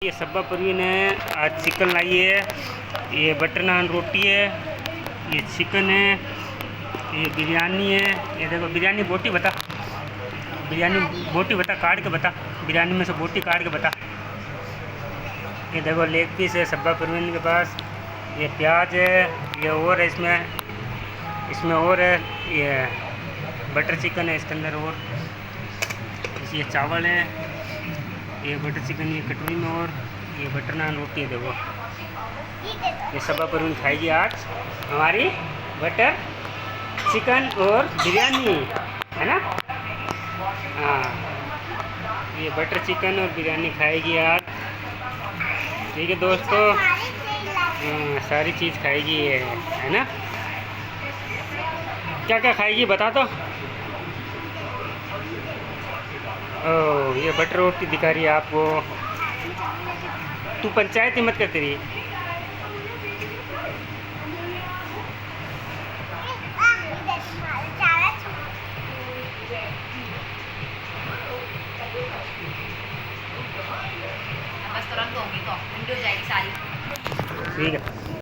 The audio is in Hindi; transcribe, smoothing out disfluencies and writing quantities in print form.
ये सब्बा परवीन है, आज चिकन लाई है। ये बटर नान रोटी है, ये चिकन है, ये बिरयानी है। ये देखो बिरयानी बोटी बता, बिरयानी बोटी बता, काट के बता, बिरयानी में से बोटी काट के बता। ये देखो लेग पीस है सब्बा परवीन के पास। ये प्याज है, ये और है इसमें और है। ये बटर चिकन है इसके अंदर। और ये चावल है, ये बटर चिकन ये कटोरी में। और ये बटर नान रोटी है। देखो ये सब्बा परवीन खाएगी आज हमारी बटर चिकन और बिरयानी, है ना। हाँ, ये बटर चिकन और बिरयानी खाएगी आज। ठीक है दोस्तों, सारी चीज़ खाएगी ये, है ना। क्या क्या खाएगी बता दो। ओह, ये बटर रोटी दिखा रही है आपको। तू पंचायत ही मत करती रही। बस तुरंत होंगी तो वीडियो जाएगी सारी। ठीक है।